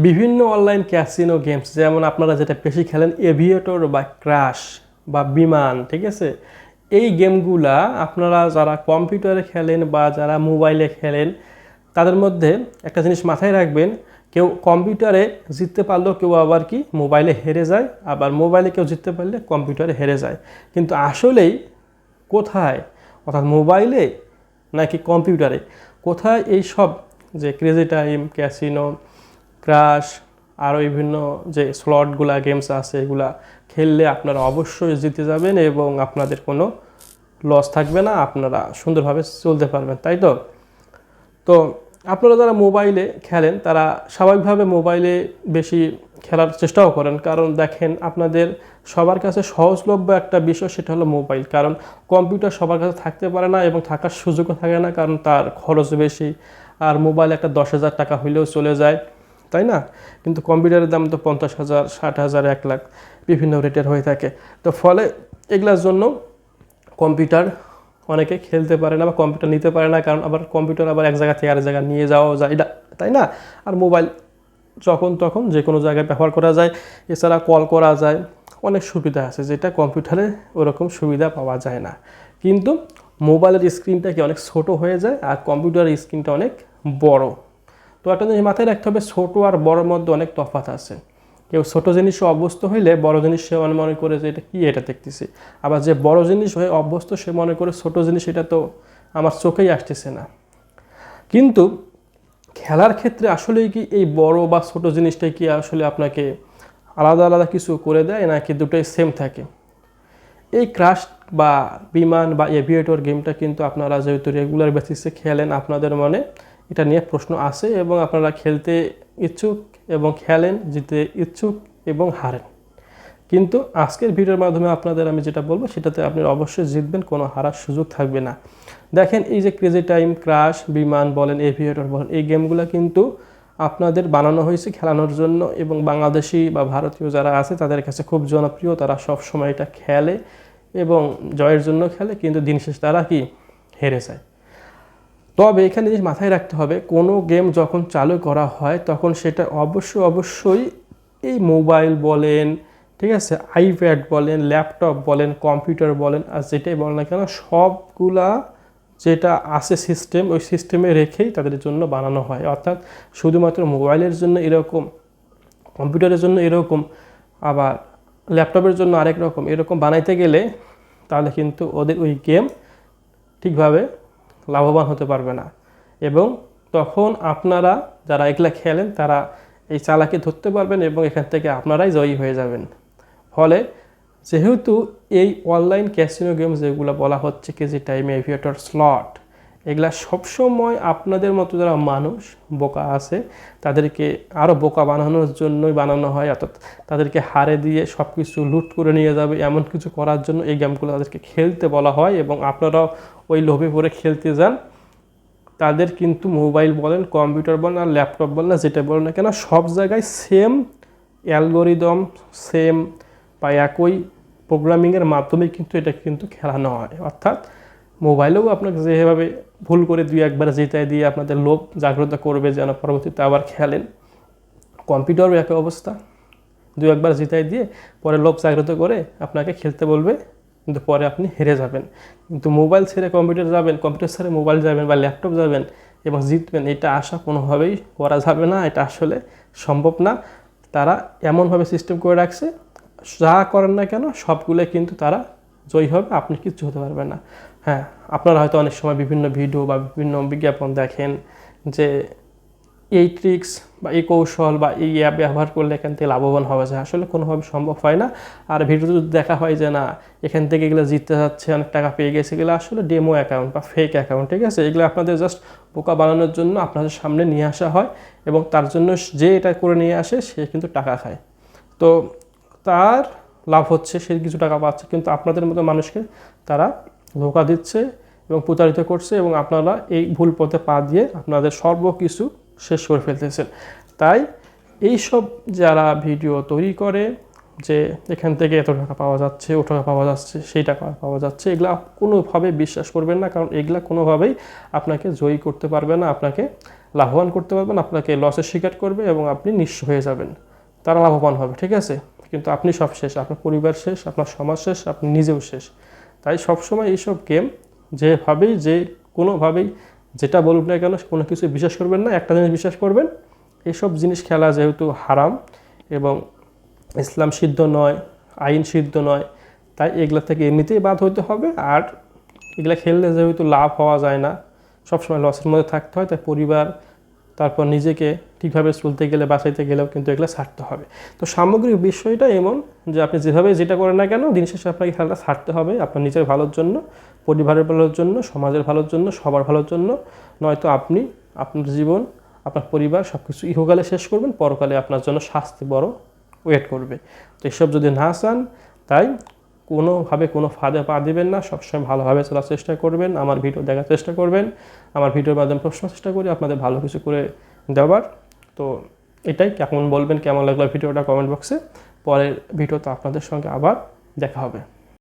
বিভিন্ন online casino games যেমন আপনারা যেটা বেশি খেলেন এভিয়েটর বা ক্রাশ বা বিমান, ঠিক আছে? এই গেমগুলা আপনারা যারা কম্পিউটারে খেলেন বা যারা মোবাইলে খেলেন তাদের মধ্যে একটা জিনিস মাথায় রাখবেন, কেউ কম্পিউটারে জিততে পারলেও কেউ আবার কি মোবাইলে হেরে যায়, আবার মোবাইলে কেউ জিততে পারলে কম্পিউটারে হেরে যায়। কিন্তু আসলেই কোথায়, অর্থাৎ মোবাইলে নাকি কম্পিউটারে, কোথায় এই সব যে ক্রেজি টাইম, ক্যাসিনো, ক্রাশ আরও বিভিন্ন যে স্লটগুলা গেমস আছে এগুলা খেললে আপনারা অবশ্যই জিতে যাবেন এবং আপনাদের কোনো লস থাকবে না, আপনারা সুন্দরভাবে চলতে পারবেন, তাই তো? তো আপনারা যারা মোবাইলে খেলেন তারা স্বাভাবিকভাবে মোবাইলে বেশি খেলার চেষ্টাও করেন, কারণ দেখেন আপনাদের সবার কাছে সহজলভ্য একটা বিষয়, সেটা হলো মোবাইল। কারণ কম্পিউটার সবার কাছে থাকতে পারে না এবং থাকার সুযোগও থাকে না, কারণ তার খরচ বেশি। আর মোবাইল একটা 10,000 টাকা হইলেও চলে যায়, তাই না? কিন্তু কম্পিউটারের দাম তো 50,000, 60,000, 1 লাখ বিভিন্ন রেটের হয়ে থাকে। তো ফলে এগুলোর জন্য কম্পিউটার অনেকে খেলতে পারে না বা কম্পিউটার নিতে পারে না, কারণ আবার কম্পিউটার আবার এক জায়গা থেকে আরেক জায়গায় নিয়ে যাওয়া যায়, তাই না? আর মোবাইল যখন তখন যে কোনো জায়গায় ব্যবহার করা যায়, এছাড়া কল করা যায়, অনেক সুবিধা আছে যেটা কম্পিউটারে ওরকম সুবিধা পাওয়া যায় না। কিন্তু মোবাইলের স্ক্রিনটা কি অনেক ছোট হয়ে যায় আর কম্পিউটারের স্ক্রিনটা অনেক বড়। তো একটা জিনিস মাথায় রাখতে হবে, ছোটো আর বড়োর মধ্যে অনেক তফাৎ আছে। কেউ ছোটো জিনিসে অভ্যস্ত হইলে বড় জিনিস সে মনে করে যে এটা কি, এটা দেখতেছি। আবার যে বড় জিনিস হয়ে অভ্যস্ত সে মনে করে ছোটো জিনিস এটা তো আমার চোখেই আসতেছে না। কিন্তু খেলার ক্ষেত্রে আসলেই কি এই বড় বা ছোট জিনিসটাই কি আসলে আপনাকে আলাদা আলাদা কিছু করে দেয়, নাকি দুটোই সেম থাকে? এই ক্রাশ বা বিমান বা এভিয়েটর গেমটা কিন্তু আপনারা যেহেতু রেগুলার বেসিসে খেলেন, আপনাদের মনে এটা নিয়ে প্রশ্ন আছে এবং আপনারা খেলতে ইচ্ছুক এবং খেলেন, জিতে ইচ্ছুক এবং হারেন। কিন্তু আজকের ভিডিওর মাধ্যমে আপনাদের আমি যেটা বলবো সেটাতে আপনি অবশ্যই জিতবেন, কোনো হারার সুযোগ থাকবে না। দেখেন এই যে ক্রেজি টাইম, ক্রাশ, বিমান বলেন, এভিয়েটর বলেন, এই গেমগুলো কিন্তু আপনাদের বানানো হয়েছে খেলানোর জন্য এবং বাংলাদেশি বা ভারতীয় যারা আছে তাদের কাছে খুব জনপ্রিয়, তারা সব সময় এটা খেলে এবং জয়ের জন্য খেলে, কিন্তু দিন শেষে তারা কি হেরে যায়। তবে এখানে জিনিস মাথায় রাখতে হবে, কোনো গেম যখন চালু করা হয় তখন সেটা অবশ্যই এই মোবাইল বলেন, ঠিক আছে, আইপ্যাড বলেন, ল্যাপটপ বলেন, কম্পিউটার বলেন, আর যেটাই বলেন না কেন সবগুলা যেটা আছে সিস্টেম, ওই সিস্টেমে রেখেই তাদের জন্য বানানো হয়। অর্থাৎ শুধুমাত্র মোবাইলের জন্য এরকম, কম্পিউটারের জন্য এরকম, আবার ল্যাপটপের জন্য আরেক রকম, এরকম বানাইতে গেলে তাহলে কিন্তু ওদের ওই গেম ঠিকভাবে লাভবান হতে পারবে না এবং তখন আপনারা যারা এগুলা খেলেন তারা এই চালাকি ধরতে পারবেন এবং এখান থেকে আপনারাই জয়ী হয়ে যাবেন। ফলে যেহেতু এই অনলাইন ক্যাসিনো গেম যেগুলো বলা হচ্ছে ক্রেজি টাইম, এভিয়েটর, স্লট, এগুলা সবসময় আপনাদের মতো যারা মানুষ বোকা আছে তাদেরকে আরও বোকা বানানোর জন্যই বানানো হয়। অর্থাৎ তাদেরকে হারে দিয়ে সব কিছু লুট করে নিয়ে যাবে এমন কিছু করার জন্য এই গেমগুলো তাদেরকে খেলতে বলা হয় এবং আপনারাও ওই লোভে পড়ে খেলতে যান। তাদের কিন্তু মোবাইল বলেন, কম্পিউটার বলেন আর ল্যাপটপ বলেন, না যেটা বলেন না কেন সব জায়গায় সেম অ্যালগোরিদম, সেম বা একই প্রোগ্রামিংয়ের মাধ্যমে কিন্তু এটা কিন্তু খেলানো হয়। অর্থাৎ মোবাইলেও আপনাকে যেভাবে ভুল করে 2-1 বার জিতাই দিয়ে আপনাদের লোভ জাগ্রত করবে যেন পরবর্তীতে আবার খেলেন, কম্পিউটারও একই অবস্থা, 2-1 বার জিতাই দিয়ে পরে লোভ জাগ্রত করে আপনাকে খেলতে বলবে, কিন্তু পরে আপনি হেরে যাবেন। কিন্তু মোবাইল ছেড়ে কম্পিউটার যাবেন, কম্পিউটার ছেড়ে মোবাইল যাবেন বা ল্যাপটপ যাবেন এবং জিতবেন, এটা আশা কোনোভাবেই করা যাবে না, এটা আসলে সম্ভব না। তারা এমনভাবে সিস্টেম করে রাখছে, যা করেন না কেন সবগুলোই কিন্তু তারা জয়ী হবে, আপনি কিচ্ছু হতে পারবেন না। হ্যাঁ, আপনারা হয়তো অনেক সময় বিভিন্ন ভিডিও বা বিভিন্ন বিজ্ঞাপন দেখেন যে এই ট্রিক্স বা এই কৌশল বা এই অ্যাপ ব্যবহার করলে এখান থেকে লাভবান হওয়া যায়, আসলে কোনোভাবে সম্ভব হয় না। আর ভিডিও যদি দেখা হয় যে না এখান থেকে এগুলো জিততে যাচ্ছে, অনেক টাকা পেয়ে গেছে, এগুলো আসলে ডেমো অ্যাকাউন্ট বা ফেক অ্যাকাউন্ট, ঠিক আছে? এগুলো আপনাদের জাস্ট বোকা বানানোর জন্য আপনাদের সামনে নিয়ে আসা হয় এবং তার জন্য যে এটা করে নিয়ে আসে সে কিন্তু টাকা খায়। তো তার লাভ হচ্ছে, সে কিছু টাকা পাচ্ছে, কিন্তু আপনাদের মতো মানুষকে তারা ধোঁকা দিচ্ছে এবং প্রতারিত করছে এবং আপনারা এই ভুল পথে পা দিয়ে আপনাদের সর্বকিছু শেষ করে ফেলতেছেন। তাই এইসব যারা ভিডিও তৈরি করে যে এখান থেকে এত টাকা পাওয়া যাচ্ছে, ও টাকা পাওয়া যাচ্ছে, সেই টাকা পাওয়া যাচ্ছে, এগুলা কোনোভাবে বিশ্বাস করবেন না, কারণ এগুলা কোনোভাবেই আপনাকে জয়ী করতে পারবে না, আপনাকে লাভবান করতে পারবেন, আপনাকে লসের শিকার করবে এবং আপনি নিঃস্ব হয়ে যাবেন। তারা লাভবান হবে, ঠিক আছে, কিন্তু আপনি সব শেষ, আপনার পরিবার শেষ, আপনার সমাজ শেষ, আপনি নিজেও শেষ। তাই সবসময় এইসব গেম যেভাবেই যে কোনোভাবেই যেটা বলুন না কেন কোনো কিছু বিশ্বাস করবেন না। একটা জিনিস বিশ্বাস করবেন, এইসব জিনিস খেলা যেহেতু হারাম এবং ইসলাম সিদ্ধ নয়, আইন সিদ্ধ নয়, তাই এগুলা থেকে এমনিতেই বাদ হইতে হবে। আর এগুলা খেললে যেহেতু লাভ হওয়া যায় না, সবসময় লসের মধ্যে থাকতে হয়, তাই পরিবার তারপর নিজেকে ঠিকভাবে চলতে গেলে বাঁচাইতে গেলেও কিন্তু এগুলো ছাড়তে হবে। তো সামগ্রিক বিষয়টা এমন যে আপনি যেভাবে যেটা করেন না কেন, দিন শেষে আপনাকে খেলাটা ছাড়তে হবে, আপনার নিজের ভালোর জন্য, পরিবারের ভালোর জন্য, সমাজের ভালোর জন্য, সবার ভালোর জন্য। নয়তো আপনি আপনার জীবন, আপনার পরিবার সব কিছু ইহকালে শেষ করবেন, পরকালে আপনার জন্য শাস্তি বড় ওয়েট করবে। তো এসব যদি না চান, তাই কোনোভাবে কোনো ফাঁদে পা দিবেন না, সবসময় ভালোভাবে চলার চেষ্টা করবেন, আমার ভিডিও দেখার চেষ্টা করবেন, আমার ভিডিওর মাধ্যমে প্রশ্ন চেষ্টা করি আপনাদের ভালো কিছু করে দেওয়ার। তো এটাই, কেমন বলবেন, কেমন লাগলো ভিডিওটা কমেন্ট বক্সে। পরের ভিডিওতে আপনাদের সঙ্গে আবার দেখা হবে।